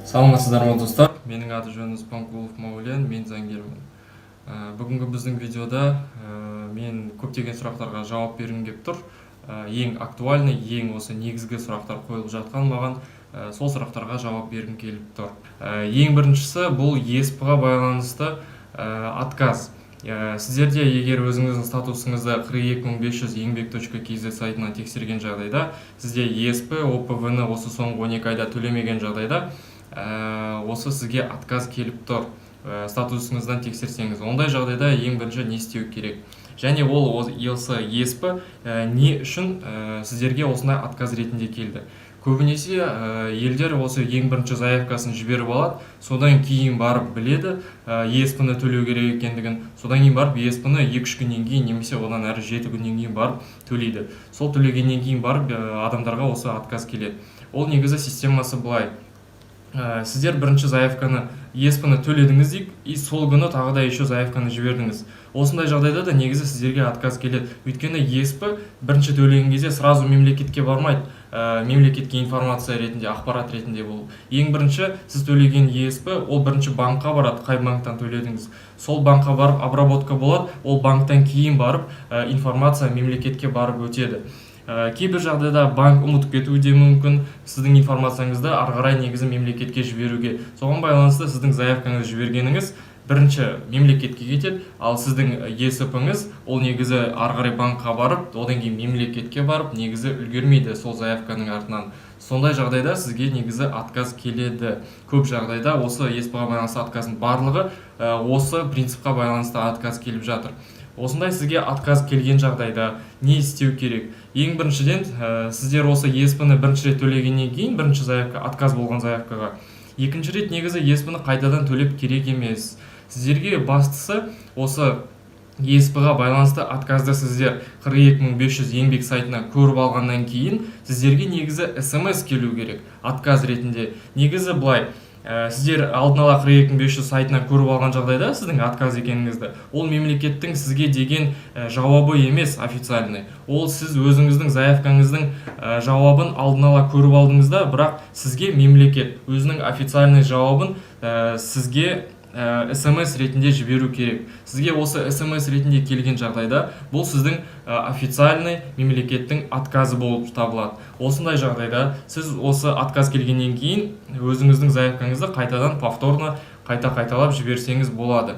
Саламатсыздар ма достар? Менің аты жөнім Панкулов Маулен, мен заңгермін. Бүгінгі біздің видеода мен көптеген сұрақтарға жауап бергім келіп тұр. Ең актуальный, ең осы негізгі сұрақтар қойылып жатқан маған сол сұрақтарға жауап бергім келіп тұр. Ең біріншісі бұл ESP-ға байланысты отказ. Сіздерде егер өзіңіздің статусыңызды 42500 еңбек.kz сайтынан тексерген жағдайда, сізде ESP, OPV-ні осы соңғы 12 айда төлемеген жағдайда осы сізге отказ келіп тұр, статусыңыздан тексерсеңіз. Ондай жағдайда ең бірінші не істеу керек? Және ол осы ESP не үшін сіздерге осындай отказ ретінде келді? Көбінесе елдер осы ең бірінші заявкасын жіберіп алады, содан кейін барып біледі ESP-ні төлеу керек екендігін, содан кейін барып ESP-ні 2-3 күннен кейін немесе одан әрі 7 күннен кейін барып төлейді. Сол төлегеннен кейін барып адамдарға осы отказ келеді. Ол негізі системасы былай. Сіздер бірінші заявканы ESP-ні төледіңіз дейік, и сол күні тағы да еще заявканы жібердіңіз. Осындай жағдайда да негізі сіздерге отказ келеді. Өйткені ESP бірінші төлеген кезде сразу мемлекетке бармайды, мемлекетке информация ретінде, ақпарат ретінде бұл. Ең бірінші сіз төлеген ESP ол бірінші банкқа барады, қай банктан төледіңіз. Сол банкқа барып обработка болады, ол банктан кейін барып информация мемлекетке барып өтеді. Кейбір жағдайда банк ұмытып кетуі де мүмкін сіздің информацияңызды ары қарай негізі мемлекетке жіберуге. Соған байланысты сіздің заявкаңызды жібергеніңіз бірінші мемлекетке кетеді, ал сіздің ESP-іңіз ол негізі ары қарай банкқа барып, одан кейін мемлекетке барып, негізі үлгермейді сол заявканың артынан. Сондай жағдайда сізге негізі отказ келеді. Көп жағдайда осы ESP-ға байланысты отказдың барлығы осы принципқа байланысты отказ келіп жатыр. Осындай сізге отказ келген жағдайда не істеу керек? Ең біріншіден, сіздер осы ESP-ні бірінші рет төлегеннен кейін, бірінші заявка, отказ болған заявкаға, екінші рет негізі ESP-ні қайтадан төлеп керек емес. Сіздерге бастысы осы ESP-ға байланысты отказды сіздер 42500 еңбек сайтына көріп алғаннан кейін, сіздерге негізі SMS келу керек, отказ ретінде. Негізі былай, сіздер алдын ала 42500 сайтына көріп алған жағдайда сіздің отказ екеніңізді, ол мемлекеттің сізге деген жауабы емес официальный. Ол сіз өзіңіздің заявкаңыздың жауабын алдын ала көріп алдыңызда, бірақ сізге мемлекет өзінің официальный жауабын сізге SMS ретінде жіберу керек. Сізге осы SMS ретінде келген жағдайда, бұл сіздің официальный мемлекеттің отказы болып табылады. Осындай жағдайда сіз осы отказ келгеннен кейін өзіңіздің заявкаңызды қайтадан повторно қайталап жіберсеңіз болады.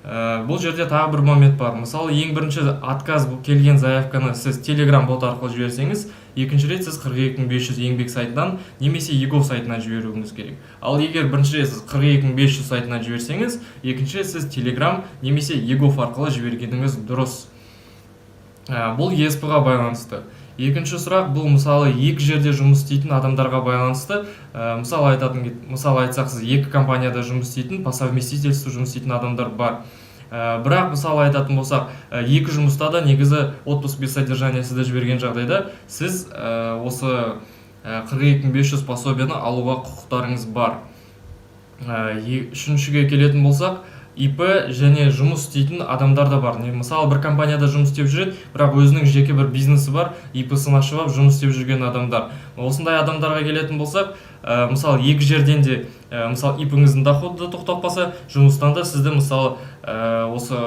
Бұл жерде тағы бір момент бар. Мысалы, ең бірінші отказ келген заявканы сіз Telegram бот арқылы жіберсеңіз, екінші рет сіз 42500 еңбек сайтынан немесе EGOV сайтынан жіберуіңіз керек. Ал егер бірінші рет сіз 42500 сайтынан жіберсеңіз, екінші рет сіз Telegram немесе EGOV арқылы жібергеніңіз дұрыс. Бұл ESP-ға байланысты. Екінші сұрақ, бұл мысалы екі жерде жұмыс істейтін адамдарға байланысты. Мысалы айтсақ, сіз екі компанияда жұмыс істейтін, по совместительству жұмыс істейтін адамдар бар. Бірақ мысалы айтатын болсақ, екі жұмыста да негізі отпуск без содержания сізді жіберген жағдайда, сіз осы 42500 пособияны алуға құқықтарыңыз бар. Үшіншіге келетін болсақ, ИП және жұмыс істейтін адамдар да бар. Мысалы, бір компанияда жұмыс істеп жүреді, бірақ өзінің жеке бір бизнесі бар, ИП-сын ашып алып жұмыс істеп жүрген адамдар. Осындай адамдарға келетін болсақ, мысалы, екі жерден де, мысалы, ИП-іңіздің доходы тоқтатпаса, жұмыстан да сізді мысалы осы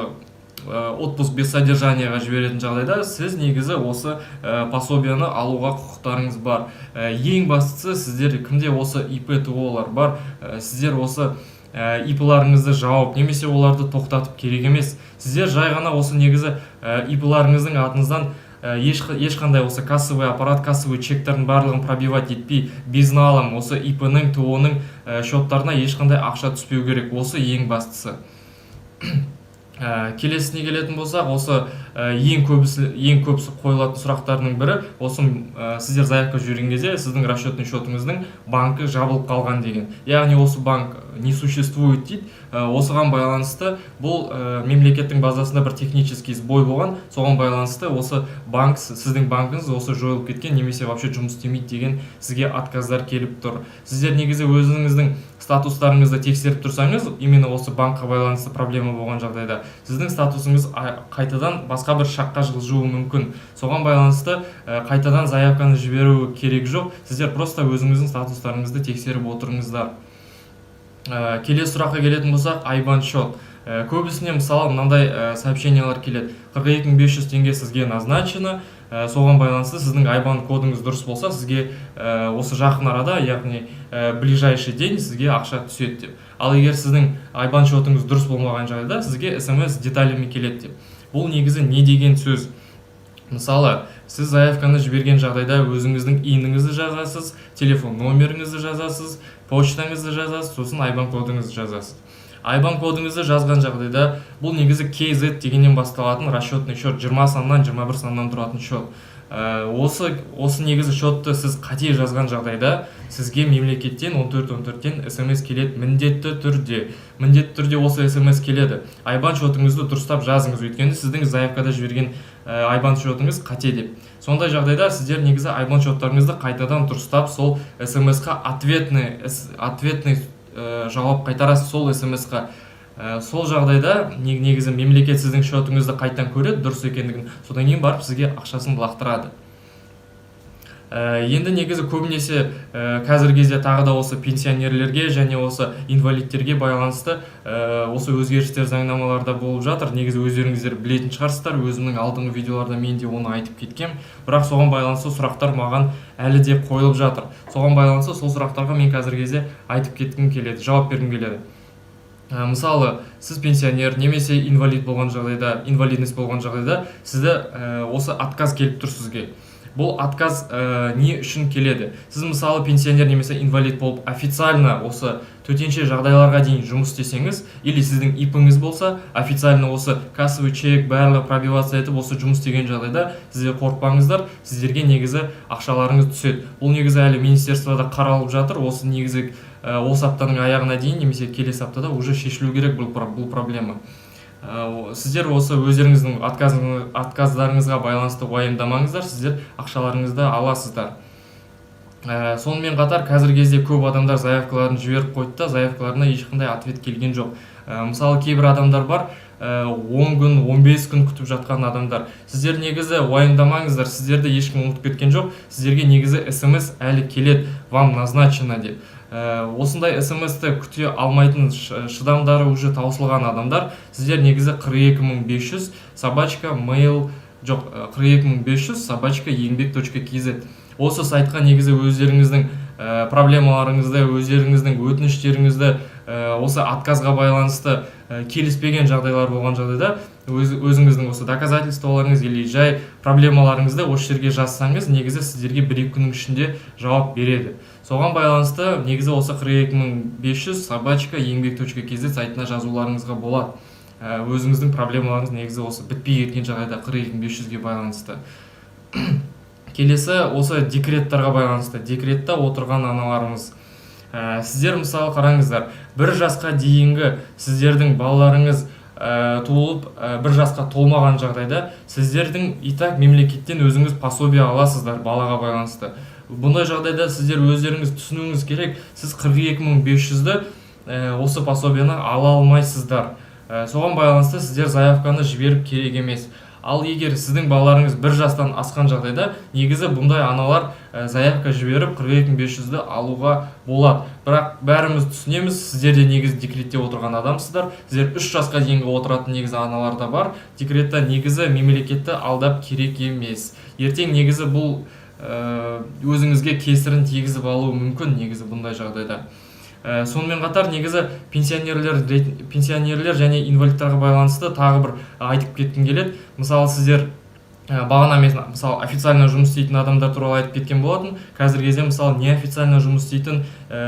отпуск без содержанияға жіберетін жағдайда, сіз негізі осы пособияны алуға құқықтарыңыз бар. Ең бастысы, сіздер кімде осы ИП ТО-лар бар, сіздер осы ИП-ларыңызды жауып, немесе оларды тоқтатып керек емес. Сіздер жай ғана осы негізі ИП-ларыңыздың атыңыздан ешқандай осы кассовый аппарат, кассовый чектердің барлығын пробивать етпей, безналым осы ИП-ның, ТО-ның счеттарына ешқандай ақша түспеу керек. Осы ең бастысы. Келесіне келетін болсақ, осы ең көбісі қойылатын сұрақтарының бірі, осы сіздер заявка жіберген кезде сіздің расчетный счетыңыздың банкі жабылып қалған деген. Яғни осы банк не существует дейді. Осыған байланысты бұл мемлекеттің базасында бір технический сбой болған, соған байланысты осы банк, сіздің банкыңыз осы жойылып кеткен, немесе вообще жұмыс істемейді деген сізге отказдар келіп тұр. Сіздер негізі өзіңіздің статустарыңызды тексеріп тұрсаңыз, именно осы банкқа байланысты проблема болған жағдайда, сіздің статусыңыз қайтадан басқа бір шаққа жылжуы мүмкін. Соған байланысты қайтадан заявканы жіберу керек жоқ. Сіздер просто өзіңіздің статустарыңызды тексеріп отырыңыздар. Келесі сұраққа келетін болсақ, айбан счет. Көбісіне мысалы мынандай сообщениялар келеді: 42500 теңге сізге назначено, соған байланысты сіздің айбан кодыңыз дұрыс болса, сізге осы жақын арада, яғни ближайший день сізге ақша түседі деп. Ал егер сіздің айбан счетыңыз дұрыс болмаған жағдайда сізге смс деталями келеді деп. Бұл негізі не деген сөз? Мысалы, сіз заявканы жіберген жағдайда өзіңіздің иіңізді жазасыз, телефон номеріңізді жазасыз, почтаңызды жазасыз, сосын айбан кодыңызды жазасыз. Айбан кодыңызды жазған жағдайда бұл негізі KZ дегеннен басталатын расчетный счет, 20 саннан 21 саннан тұратын счет. Осы негізі счетты сіз қате жазған жағдайда сізге мемлекеттен 1414-тен смс келеді міндетті түрде осы смс келеді. Айбан счетыңызды дұрыстап жазыңыз, өйткені сіздің заявкада жіберген айбан счетыңыз қате деп. Сондай жағдайда сіздер негізі айбан счеттарыңызды қайтадан дұрыстап сол смс-қа ответный жауап қайтарасыз сол смс-қа. Сол жағдайда негізі мемлекет сіздің счетыңызды қайтадан көреді, дұрыс екендігін, содан кейін барып сізге ақшасын лақтырады. Енді негізі көбінесе қазіргі кезде тағы да осы пенсионерлерге және осы инвалидтерге байланысты осы өзгерістер заңнамаларда болып жатыр. Негізі өздеріңіздер білетін шығарсыздар, өзімнің алдыңғы видеоларда мен де оны айтып кеткем, бірақ соған байланысты сұрақтар маған әлі де қойылып жатыр. Соған байланысты сол сұрақтарға мен қазіргі кезде айтып кеткім келеді, жауап бергім келеді. Мысалы, сіз пенсионер немесе инвалидность болған жағдайда сізді осы отказ келіп тұр сізге. Бұл отказ не үшін келеді? Сіз мысалы пенсионер немесе инвалид болып официально осы төтенше жағдайларға дейін жұмыс істесеңіз, или сіздің ИП-іңіз болса, официально осы кассовый чек барлығы пробивация етіп осы жұмыс істеген жағдайда сіздер қорықпаңыздар, сіздерге негізі ақшаларыңыз түседі. Бұл негізі әлі министерствода қаралып жатыр. Осы негізі осы аптаның аяғына дейін немесе келесі аптада уже шешілу керек бұл проблема. Сіздер осы өздеріңіздің отказдарыңызға байланысты уайымдамаңыздар, сіздер ақшаларыңызды аласыздар. Сонымен қатар қазіргі кезде көп адамдар заявкаларын жіберіп қойды да, заявкаларына ешқандай ответ келген жоқ. Мысалы, кейбір адамдар бар, 10 күн, 15 күн күтіп жатқан адамдар. Сіздер негізі уайымдамаңыздар, сіздерді ешкім ұмытып кеткен жоқ. Сіздерге негізі смс әлі келеді, вам назначено деп. Осындай смс-ті күте алмайтын шыдамдары уже таусылған адамдар, сіздер негізі 42500 еңбек.kz осы сайтқа негізі өздеріңіздің проблемаларыңызды, өздеріңіздің өтініштеріңізді осы отказға байланысты келіспеген жағдайлар болған жағдайда өзіңіздің осы доказательстволарыңыз или жай проблемаларыңызды осы жерге жазсаңыз, негізі сіздерге 1-2 күннің ішінде жауап береді. Соған байланысты негізі осы 42500 еңбек.kz сайтына жазуларыңызға болады. Өзіңіздің проблемаларыңыз негізі осы бітпей кеткен жағдайда 42500-ге байланысты. Келесі осы декреттарға байланысты. Декретта отырған аналарымыз. Сіздер мысалы қараңыздар, 1 жасқа дейінгі сіздердің балаларыңыз туылып 1 жасқа толмаған жағдайда сіздердің итак мемлекеттен өзіңіз пособие аласыздар балаға байланысты. Бұндай жағдайда сіздер өздеріңіз түсінуіңіз керек, сіз 42500-ді осы пособияны ала алмайсыздар. Соған байланысты сіздер заявканы жіберіп керек емес. Ал егер сіздің балаларыңыз 1 жастан асқан жағдайда, негізі бұндай аналар заявка жіберіп 42500-ді алуға болады. Бірақ бәріміз түсінеміз, сіздер де негізі декретте отырған адамсыздар. Сіздер 3 жасқа дейінгі отыратын негізі аналар да бар. Декретте негізі мемлекетті алдап керек емес. Ертең негізі бұл өзіңізге кесірін тигізіп алуы мүмкін негізі бұндай жағдайда. Сонымен қатар негізі пенсионерлер және инвалидтарға байланысты тағы бір айтып кеткім келеді. Мысалы, сіздер бағана мен мысалы официально жұмыс істейтін адамдар туралы айтып кеткен болатын. Қазіргі кезде мысалы неофициально жұмыс істейтін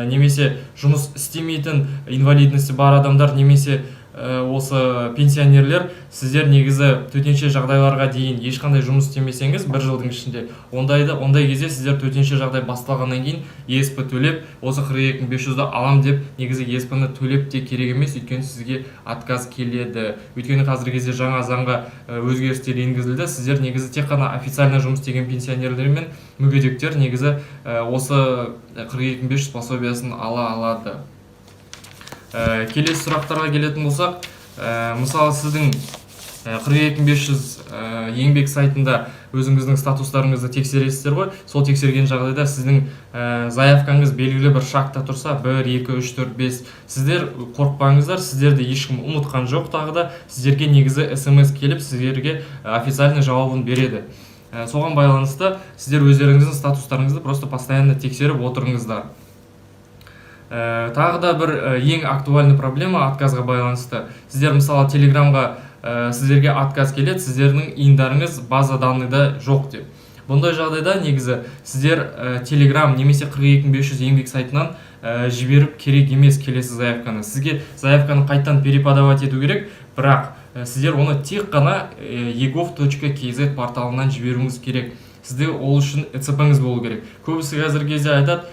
немесе жұмыс істемейтін инвалидности бар адамдар немесе осы пенсионерлер, сіздер негізі төтенше жағдайларға дейін ешқандай жұмыс істемесеңіз 1 жылдың ішінде, ондай кезде сіздер төтенше жағдай басталғаннан кейін ЕСП төлеп, осы 42500-ді алам деп негізі ЕСП-ны төлеп те керек емес, өйткені сізге отказ келеді. Өйткені қазіргі кезде жаңа заңға өзгерістер енгізілді. Сіздер негізі тек қана официально жұмыс істеген пенсионерлер мен мүгедектер негізі осы 42500 пособиясын ала алады. Келесі сұрақтарға келетін болсақ, мысалы сіздің 42500 еңбек сайтында өзіңіздің статустарыңызды тексересіздер ғой. Сол тексерген жағдайда сіздің заявкаңыз белгілі бір шартта тұрса, 1, 2, 3, 4, 5, сіздер қорықпаңыздар, сіздерді ешкім ұмытқан жоқ. Тағы да сіздерге негізі SMS келіп, сіздерге официальный жауабын береді. Соған байланысты сіздер өздеріңіздің статустарыңызды просто постоянно тексеріп отырыңыздар. Тағы да бір ең актуальный проблема отказға байланысты. Сіздер мысалы Телеграмға сіздерге отказ келеді, сіздердің иындарыңыз база данныйда жоқ деп. Бұндай жағдайда негізі сіздер Telegram немесе 42500 еңбек сайтынан жіберіп керек емес келесі заявканы. Сізге заявканы қайтадан переподавать ету керек, бірақ сіздер оны тек қана egov.kz порталынан жіберуіңіз керек. Сізде ол үшін ЭЦП-іңіз болу керек. Көбісі қазіргі кезде айтады,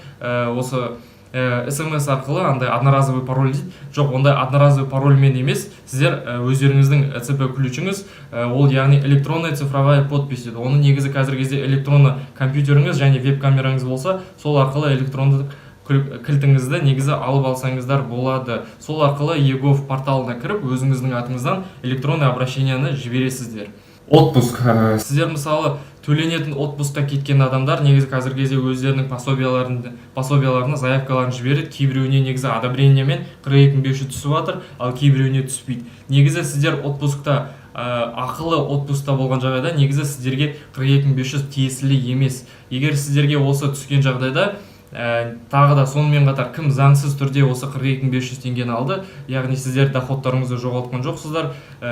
осы SMS арқылы андай одноразовый пароль дейді. Жоқ, ондай одноразовый парольмен емес, сіздер өздеріңіздің ЭЦП ключіңіз, ол яғни электронная цифровая подпись дейді. Оны негізі қазіргі кезде электронды компьютеріңіз және веб-камераңыз болса, сол арқылы электронды кілтіңізді негізі алып алсаңыздар болады. Сол арқылы egov порталына кіріп, өзіңіздің атыңыздан электронный обращенияны жібересіздер. Отпуск. Сіздер мысалы төленетін отпускқа кеткен адамдар негізі қазіргі кезде өздерінің пособияларына заявкаларын жібереді. Кейбіреуіне негізі одобрениемен 42500 түсіп жатыр, ал кейбіреуіне түспейді. Негізі сіздер отпускта ақылы отпускта болған жағдайда негізі сіздерге 42500 тиесілі емес. Егер сіздерге осы түскен жағдайда тағы да сонымен қатар кім заңсыз түрде осы 42500 теңгені алды, яғни сіздер доходтарыңызды жоғалтқан жоқсыздар,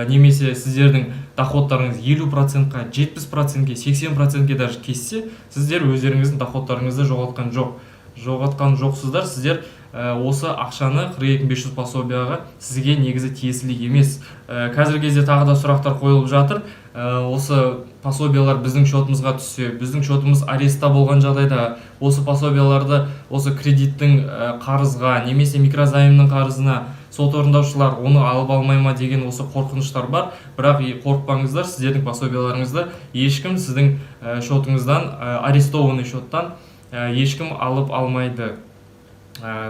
немесе сіздердің доходтарыңыз 50%-қа, 70%-ке, 80%-ке даже кессе, сіздер өздеріңіздің доходтарыңызды жоғалтқан жоқсыздар. Сіздер осы ақшаны 42500 пособияға сізге негізі тиесілі емес. Қазіргі кезде тағы да сұрақтар қойылып жатыр. Осы пособиялар біздің шотымызға түссе, біздің шотымыз арестта болған жағдайда, осы пособияларды осы кредиттің қарызға, немесе микрозаймның қарызына сот орындаушылар оны алып алмай ма деген осы қорқыныштар бар. Бірақ қорықпаңыздар, сіздердің пособияларыңызды ешкім сіздің шотыңыздан, арестованный шоттан ешкім алып алмайды.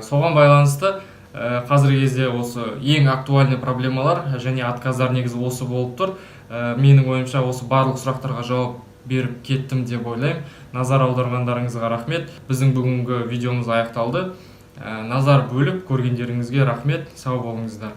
Соған байланысты қазіргі кезде осы ең актуальный проблемалар және отказдар негізі осы болып тұр. Менің ойымша осы барлық сұрақтарға жауап беріп кеттім деп ойлаймын. Назар аударғандарыңызға рахмет. Біздің бүгінгі видеомыз аяқталды. Назар бөліп көргендеріңізге рахмет. Сау болыңыздар.